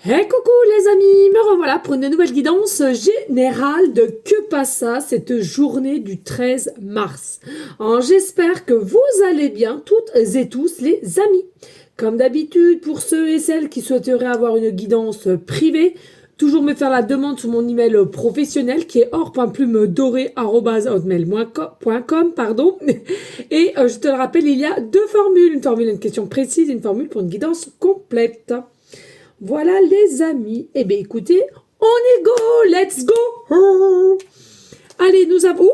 Hey coucou les amis, me revoilà pour une nouvelle guidance générale de Que passa cette journée du 13 mars. Alors, j'espère que vous allez bien toutes et tous les amis. Comme d'habitude, pour ceux et celles qui souhaiteraient avoir une guidance privée, toujours me faire la demande sur mon email professionnel qui est or.plumedoré@hotmail.com, pardon. Et je te le rappelle, il y a deux formules, une formule, une question précise, et une formule pour une guidance complète. Voilà les amis. Eh bien écoutez, on est go, let's go. Allez, nous avons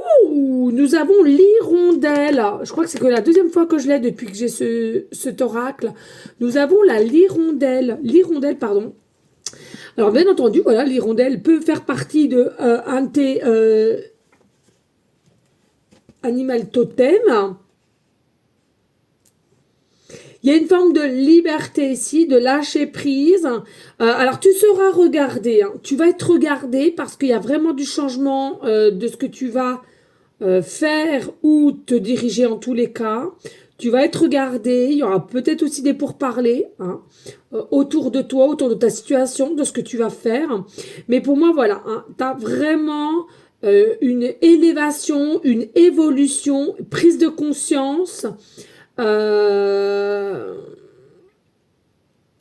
l'hirondelle. Je crois que c'est que la deuxième fois que je l'ai depuis que j'ai cet oracle. Nous avons la l'hirondelle, pardon. Alors bien entendu, voilà, l'hirondelle peut faire partie de un de tes animal totem. Il y a une forme de liberté ici, de lâcher prise. Alors, tu seras regardé. Hein. Tu vas être regardé parce qu'il y a vraiment du changement de ce que tu vas faire ou te diriger en tous les cas. Tu vas être regardé. Il y aura peut-être aussi des pourparlers hein, autour de toi, autour de ta situation, de ce que tu vas faire. Mais pour moi, voilà, hein, tu as vraiment une élévation, une évolution, prise de conscience.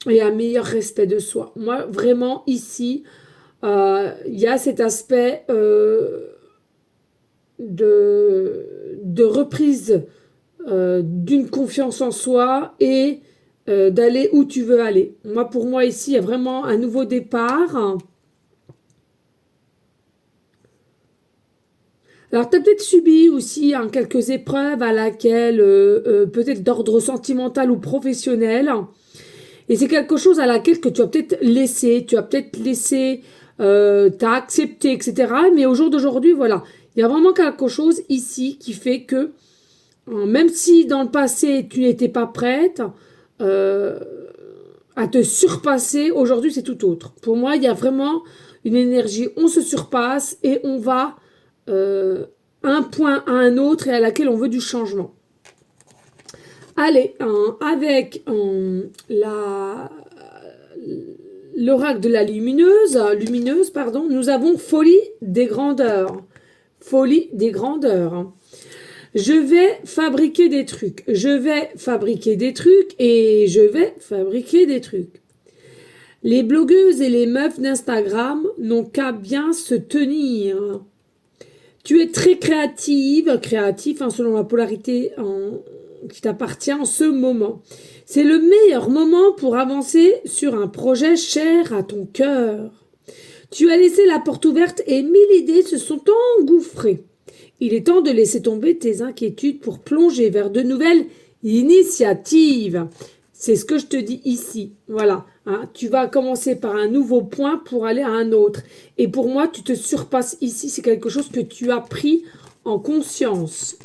Et un meilleur respect de soi. Moi, vraiment, ici, il y a cet aspect de reprise d'une confiance en soi et d'aller où tu veux aller. Moi, pour moi, ici, il y a vraiment un nouveau départ. Alors, tu as peut-être subi aussi hein, quelques épreuves à laquelle, peut-être d'ordre sentimental ou professionnel. Et c'est quelque chose à laquelle que tu as peut-être laissé, t'as accepté, etc. Mais au jour d'aujourd'hui, voilà, il y a vraiment quelque chose ici qui fait que, même si dans le passé, tu n'étais pas prête à te surpasser, aujourd'hui, c'est tout autre. Pour moi, il y a vraiment une énergie, on se surpasse et on va un point à un autre et à laquelle on veut du changement. Allez, avec l'oracle de la lumineuse, pardon, nous avons folie des grandeurs. Folie des grandeurs. Je vais fabriquer des trucs. Je vais fabriquer des trucs et je vais fabriquer des trucs. Les blogueuses et les meufs d'Instagram n'ont qu'à bien se tenir. Tu es très créatif, hein, selon la polarité qui t'appartient en ce moment. C'est le meilleur moment pour avancer sur un projet cher à ton cœur. Tu as laissé la porte ouverte et 1000 idées se sont engouffrées. Il est temps de laisser tomber tes inquiétudes pour plonger vers de nouvelles initiatives. C'est ce que je te dis ici. Voilà. Hein, tu vas commencer par un nouveau point pour aller à un autre. Et pour moi, tu te surpasses ici. C'est quelque chose que tu as pris en conscience.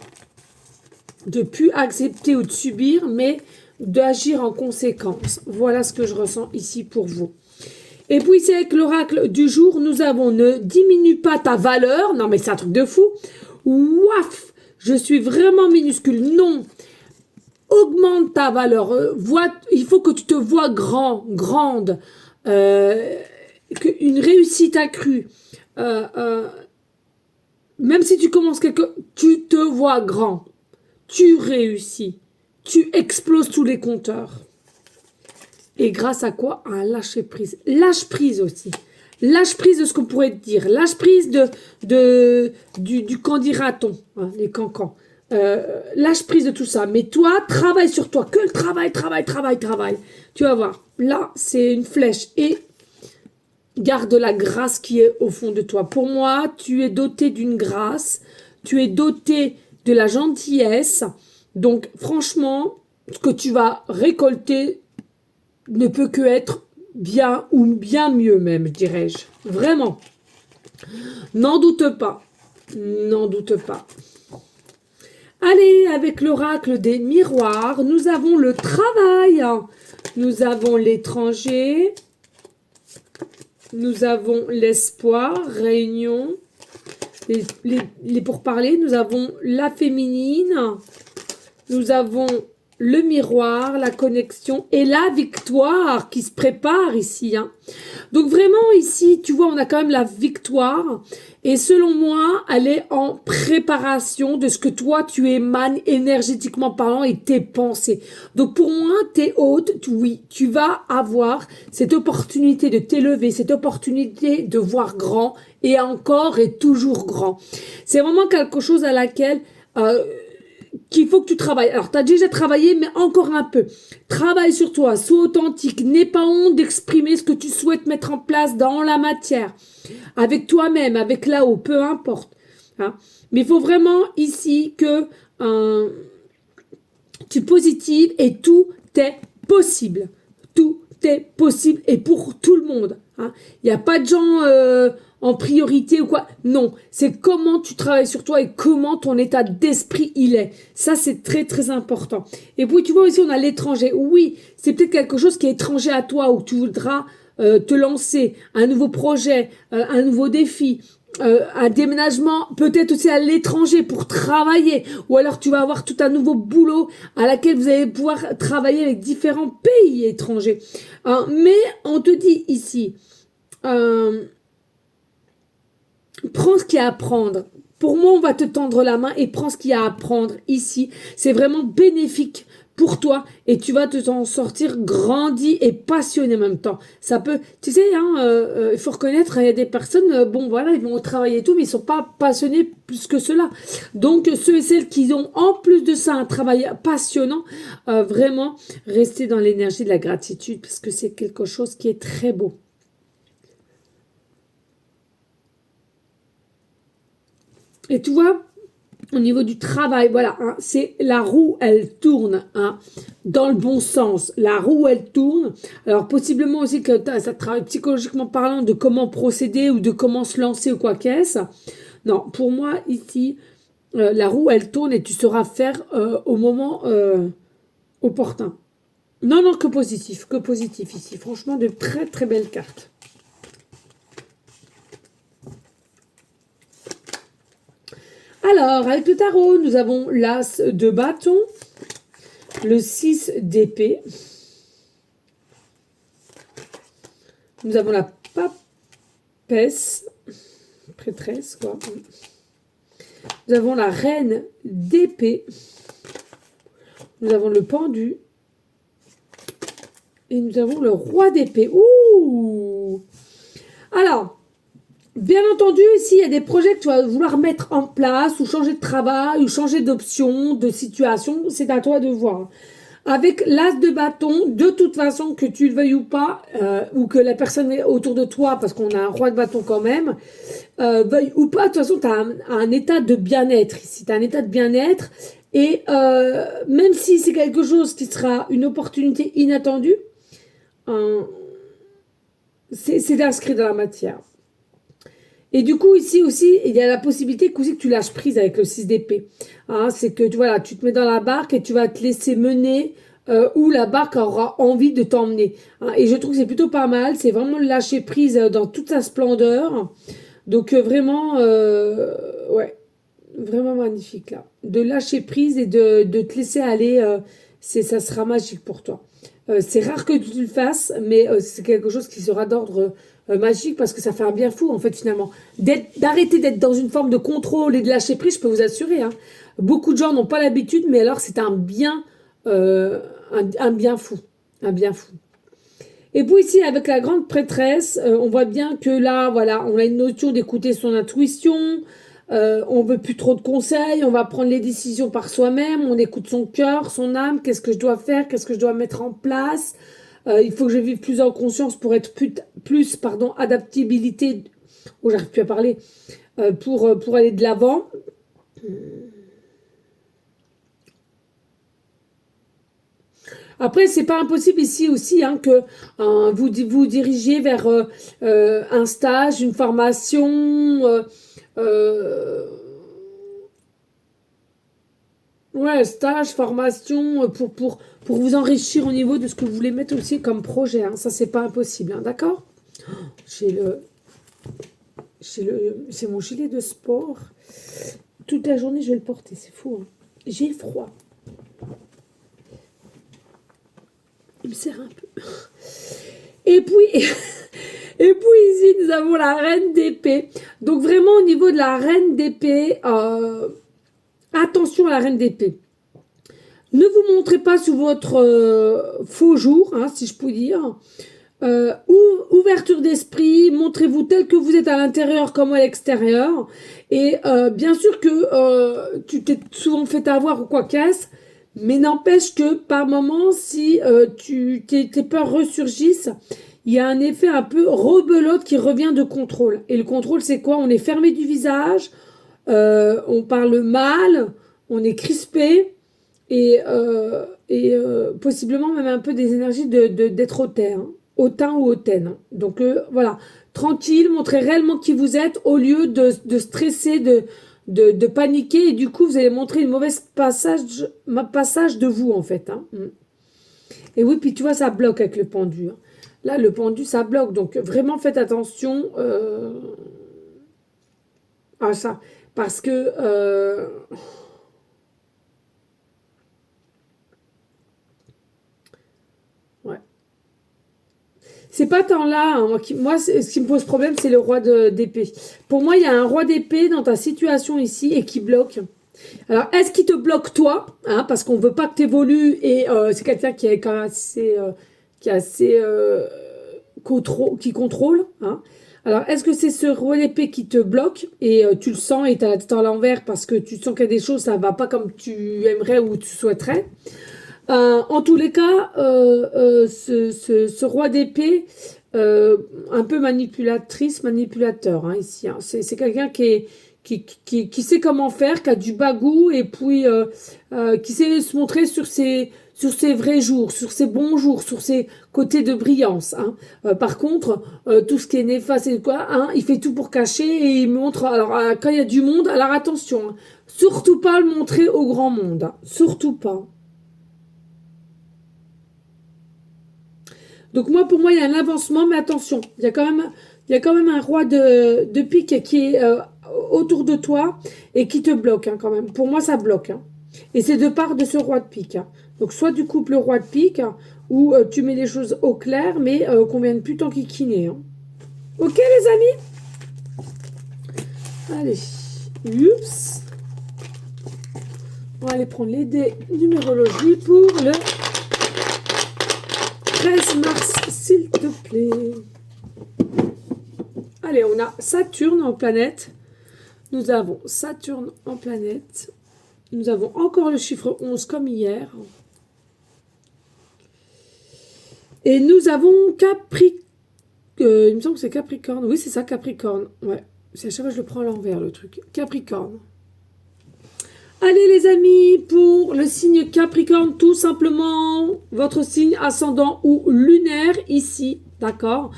De plus accepter ou de subir, mais d'agir en conséquence. Voilà ce que je ressens ici pour vous. Et puis, c'est avec l'oracle du jour, nous avons ne diminue pas ta valeur. Non, mais c'est un truc de fou. Ouaf, je suis vraiment minuscule. Non. Augmente ta valeur. Il faut que tu te vois grande. Une réussite accrue. Même si tu commences tu te vois grand. Tu réussis. Tu exploses tous les compteurs. Et grâce à quoi? À un lâcher prise. Lâche prise aussi. Lâche prise de ce qu'on pourrait te dire. Lâche prise du candidaton. Hein, les cancans. Lâche prise de tout ça. Mais toi, travaille sur toi. Que le travail. Tu vas voir. Là, c'est une flèche. Et garde la grâce qui est au fond de toi. Pour moi, tu es doté d'une grâce. Tu es doté de la gentillesse. Donc, franchement, ce que tu vas récolter ne peut que être bien ou bien mieux même, dirais-je. Vraiment. N'en doute pas. N'en doute pas. Allez, avec l'oracle des miroirs, nous avons le travail. Nous avons l'étranger. Nous avons l'espoir, réunion. Les pourparlers, nous avons la féminine, nous avons le miroir, la connexion et la victoire qui se prépare ici. Hein. Donc vraiment ici, tu vois, on a quand même la victoire. Et selon moi, elle est en préparation de ce que toi, tu émanes énergétiquement parlant et tes pensées. Donc pour moi, tes hôtes, oui, tu vas avoir cette opportunité de t'élever, cette opportunité de voir grand et encore et toujours grand. C'est vraiment quelque chose à laquelle... qu'il faut que tu travailles. Alors, tu as déjà travaillé, mais encore un peu. Travaille sur toi, sois authentique, n'aie pas honte d'exprimer ce que tu souhaites mettre en place dans la matière, avec toi-même, avec là-haut, peu importe. Hein. Mais il faut vraiment ici que tu positives et tout est possible. Tout est possible et pour tout le monde. Hein. Il n'y a pas de gens en priorité ou quoi. Non, c'est comment tu travailles sur toi et comment ton état d'esprit il est. Ça, c'est très, très important. Et puis, tu vois aussi, on a l'étranger. Oui, c'est peut-être quelque chose qui est étranger à toi où tu voudras te lancer, un nouveau projet, un nouveau défi, un déménagement peut-être aussi à l'étranger pour travailler, ou alors tu vas avoir tout un nouveau boulot à laquelle vous allez pouvoir travailler avec différents pays étrangers. Mais on te dit ici, prends ce qu'il y a à prendre. Pour moi, on va te tendre la main et prends ce qu'il y a à prendre ici. C'est vraiment bénéfique pour toi et tu vas t'en sortir grandi et passionné en même temps. Ça peut, tu sais, hein, il faut reconnaître, il y a des personnes, bon voilà, ils vont travailler et tout, mais ils sont pas passionnés plus que cela. Donc ceux et celles qui ont en plus de ça un travail passionnant, vraiment rester dans l'énergie de la gratitude parce que c'est quelque chose qui est très beau. Et tu vois, au niveau du travail, voilà, hein, c'est la roue, elle tourne hein, dans le bon sens. La roue, elle tourne. Alors, possiblement aussi que ça travaille psychologiquement parlant de comment procéder ou de comment se lancer ou quoi qu'est-ce. Non, pour moi, ici, la roue, elle tourne et tu sauras faire au moment opportun. Non, non, que positif ici. Franchement, de très, très belles cartes. Alors, avec le tarot, nous avons l'as de bâton, le 6 d'épée. Nous avons la papesse, prêtresse, quoi. Nous avons la reine d'épée. Nous avons le pendu. Et nous avons le roi d'épée. Ouh! Alors, bien entendu, ici, il y a des projets que tu vas vouloir mettre en place, ou changer de travail, ou changer d'option, de situation. C'est à toi de voir. Avec l'as de bâton, de toute façon, que tu le veuilles ou pas, ou que la personne autour de toi, parce qu'on a un roi de bâton quand même, veuille ou pas, de toute façon, tu as un état de bien-être ici. Tu as un état de bien-être. Et même si c'est quelque chose qui sera une opportunité inattendue, c'est inscrit dans la matière. Et du coup, ici aussi, il y a la possibilité que tu lâches prise avec le 6 d'épée. Hein, c'est que voilà, tu te mets dans la barque et tu vas te laisser mener où la barque aura envie de t'emmener. Hein, et je trouve que c'est plutôt pas mal. C'est vraiment le lâcher prise dans toute sa splendeur. Donc vraiment, ouais, vraiment magnifique là. De lâcher prise et de te laisser aller, ça sera magique pour toi. C'est rare que tu le fasses, mais c'est quelque chose qui sera d'ordre magique parce que ça fait un bien fou en fait finalement. D'arrêter d'être dans une forme de contrôle et de lâcher prise, je peux vous assurer. Hein. Beaucoup de gens n'ont pas l'habitude, mais alors c'est un bien, un bien fou. Un bien fou. Et puis ici, avec la grande prêtresse, on voit bien que là, voilà, on a une notion d'écouter son intuition, on veut plus trop de conseils, on va prendre les décisions par soi-même, on écoute son cœur, son âme, qu'est-ce que je dois faire, qu'est-ce que je dois mettre en place, il faut que je vive plus en conscience pour être plus adaptabilité, oh j'arrive plus à parler, pour aller de l'avant. Après, c'est pas impossible ici aussi hein, que vous dirigiez vers un stage, une formation, ouais, stage, formation, pour vous enrichir au niveau de ce que vous voulez mettre aussi comme projet. Hein. Ça, c'est pas impossible, hein, d'accord? C'est mon gilet de sport. Toute la journée, je vais le porter, c'est fou. Hein. J'ai froid. Il me sert un peu. Et puis, et puis ici, nous avons la reine d'épée. Donc vraiment, au niveau de la reine d'épée, attention à la reine d'épée. Ne vous montrez pas sous votre faux jour, hein, si je puis dire. Ouverture d'esprit, montrez-vous tel que vous êtes à l'intérieur comme à l'extérieur. Et bien sûr que tu t'es souvent fait avoir ou quoi qu'est-ce, mais n'empêche que par moment, si tes peurs ressurgissent, il y a un effet un peu rebelote qui revient de contrôle. Et le contrôle, c'est quoi? On est fermé du visage, on parle mal, on est crispé et possiblement même un peu des énergies d'être hautain, hein, hautain ou hautaine. Hein. Donc voilà, tranquille, montrez réellement qui vous êtes au lieu de stresser, de paniquer et du coup vous allez montrer une mauvaise passage de vous en fait. Hein. Et oui, puis tu vois, ça bloque avec le pendu. Hein. Là, le pendu, ça bloque. Donc vraiment faites attention à ça. Parce que... ouais. C'est pas tant là, hein, moi, ce qui me pose problème, c'est le roi d'épée. Pour moi, il y a un roi d'épée dans ta situation ici et qui bloque. Alors, est-ce qu'il te bloque toi, hein, parce qu'on veut pas que tu évolues et c'est quelqu'un qui est quand même assez, qui contrôle, hein. Alors, est-ce que c'est ce roi d'épée qui te bloque et tu le sens et tu as la tête à l'envers parce que tu sens qu'il y a des choses, ça va pas comme tu aimerais ou tu souhaiterais? En tous les cas, ce roi d'épée, un peu manipulateur, hein, ici. Hein. C'est quelqu'un qui sait comment faire, qui a du bagou et puis qui sait se montrer sur ses vrais jours, sur ses bons jours, sur ses côtés de brillance. Hein. Par contre, tout ce qui est néfaste et quoi, hein, il fait tout pour cacher et il montre. Alors, quand il y a du monde, alors attention, hein, surtout pas le montrer au grand monde, hein, surtout pas. Donc moi, pour moi, il y a un avancement, mais attention, il y a quand même un roi de pique qui est autour de toi et qui te bloque hein, quand même. Pour moi, ça bloque. Hein. Et c'est de part de ce roi de pique. Hein. Donc soit du couple roi de pique, hein, où tu mets les choses au clair, mais qu'on vienne plus t'enquiquiner. Hein. Ok les amis? Allez, oups. On va aller prendre les dés numérologie pour le 13 mars, s'il te plaît. Allez, on a Saturne en planète. Nous avons Saturne en planète. Nous avons encore le chiffre 11 comme hier. Et nous avons il me semble que c'est Capricorne. Oui, c'est ça, Capricorne. Ouais. C'est à chaque fois que je le prends à l'envers, le truc. Capricorne. Allez les amis, pour le signe Capricorne, tout simplement, votre signe ascendant ou lunaire ici, d'accord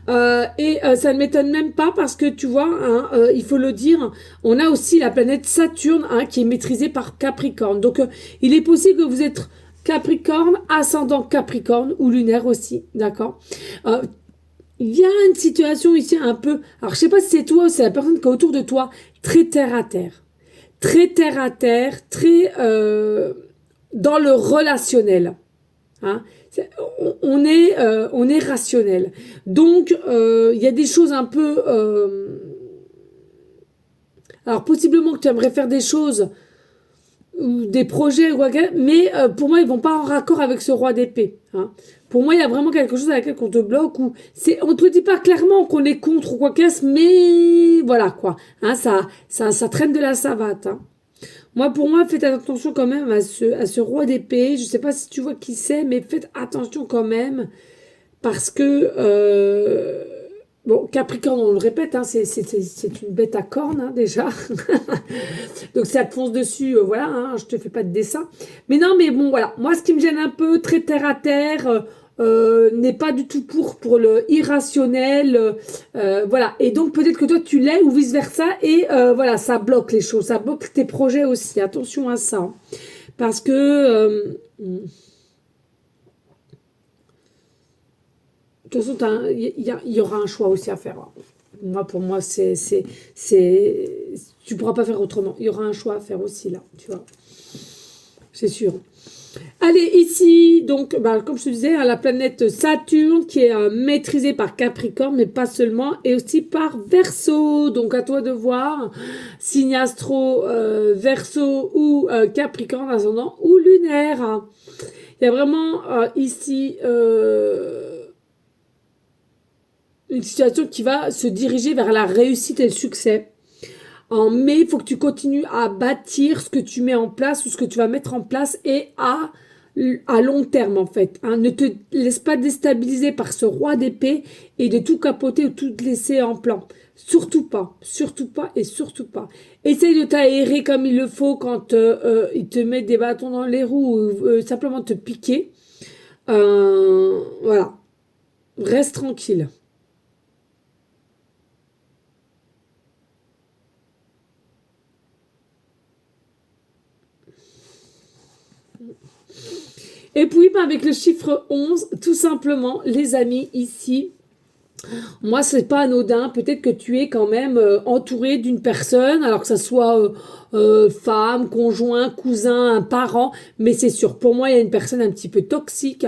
ça ne m'étonne même pas parce que tu vois, hein, il faut le dire, on a aussi la planète Saturne hein, qui est maîtrisée par Capricorne. Donc, il est possible que vous êtes Capricorne, ascendant Capricorne ou lunaire aussi, d'accord il y a une situation ici un peu, alors je sais pas si c'est toi ou c'est la personne qui est autour de toi, très terre à terre. Très terre à terre, très dans le relationnel. Hein. On est rationnel. Donc, il y a des choses un peu... alors, possiblement que tu aimerais faire des choses ou des projets, mais pour moi, ils vont pas en raccord avec ce roi d'épée. Hein. Pour moi, il y a vraiment quelque chose à laquelle on te bloque ou on te le dit pas clairement qu'on est contre ou quoi qu'est-ce, mais voilà quoi. Hein, ça traîne de la savate. Hein. Pour moi, faites attention quand même à ce roi d'épée. Je sais pas si tu vois qui c'est, mais faites attention quand même parce que bon, Capricorne, on le répète, hein, c'est une bête à cornes hein, déjà. Donc ça te fonce dessus, voilà, hein, je te fais pas de dessin. Mais non, mais bon, voilà. Moi, ce qui me gêne un peu, très terre à terre, n'est pas du tout pour le irrationnel. Voilà. Et donc peut-être que toi, tu l'es ou vice-versa. Et voilà, ça bloque les choses. Ça bloque tes projets aussi. Attention à ça. Hein. Parce que... de toute façon, il y aura un choix aussi à faire. Pour moi, tu pourras pas faire autrement. Il y aura un choix à faire aussi là, tu vois. C'est sûr. Allez, ici, donc, bah, comme je te disais, hein, la planète Saturne qui est maîtrisée par Capricorne, mais pas seulement, et aussi par Verseau. Donc, à toi de voir, signe astro Verseau ou Capricorne, ascendant ou lunaire, hein. Il y a vraiment ici une situation qui va se diriger vers la réussite et le succès. Mais il faut que tu continues à bâtir ce que tu mets en place ou ce que tu vas mettre en place et à long terme en fait. Hein. Ne te laisse pas déstabiliser par ce roi d'épée et de tout capoter ou tout laisser en plan. Surtout pas, surtout pas et surtout pas. Essaye de t'aérer comme il le faut quand il te met des bâtons dans les roues ou simplement te piquer. Voilà, reste tranquille. Et puis, bah, avec le chiffre 11, tout simplement, les amis, ici, moi, c'est pas anodin. Peut-être que tu es quand même entouré d'une personne, alors que ça soit femme, conjoint, cousin, un parent, mais c'est sûr. Pour moi, il y a une personne un petit peu toxique,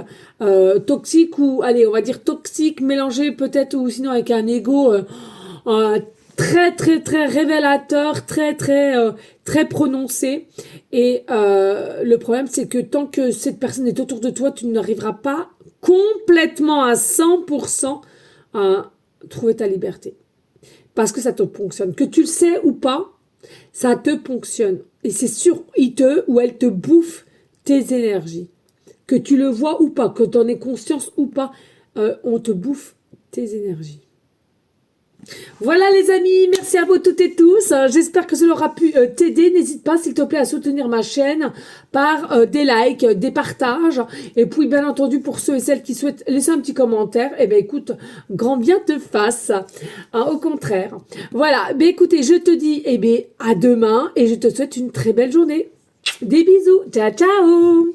toxique ou, allez, on va dire toxique, mélangé peut-être ou sinon avec un ego euh, très très très révélateur, très très très prononcé. Et le problème, c'est que tant que cette personne est autour de toi, tu n'arriveras pas complètement à 100% à trouver ta liberté. Parce que ça te ponctionne. Que tu le sais ou pas, ça te ponctionne. Et c'est sûr, il te ou elle te bouffe tes énergies. Que tu le vois ou pas, que tu en aies conscience ou pas, on te bouffe tes énergies. Voilà les amis, merci à vous toutes et tous. J'espère que cela aura pu t'aider. N'hésite pas s'il te plaît à soutenir ma chaîne par des likes, des partages. Et puis bien entendu pour ceux et celles qui souhaitent laisser un petit commentaire, eh bien écoute, grand bien te fasse. Hein, au contraire. Voilà, ben écoutez, je te dis eh bien à demain et je te souhaite une très belle journée. Des bisous, ciao ciao.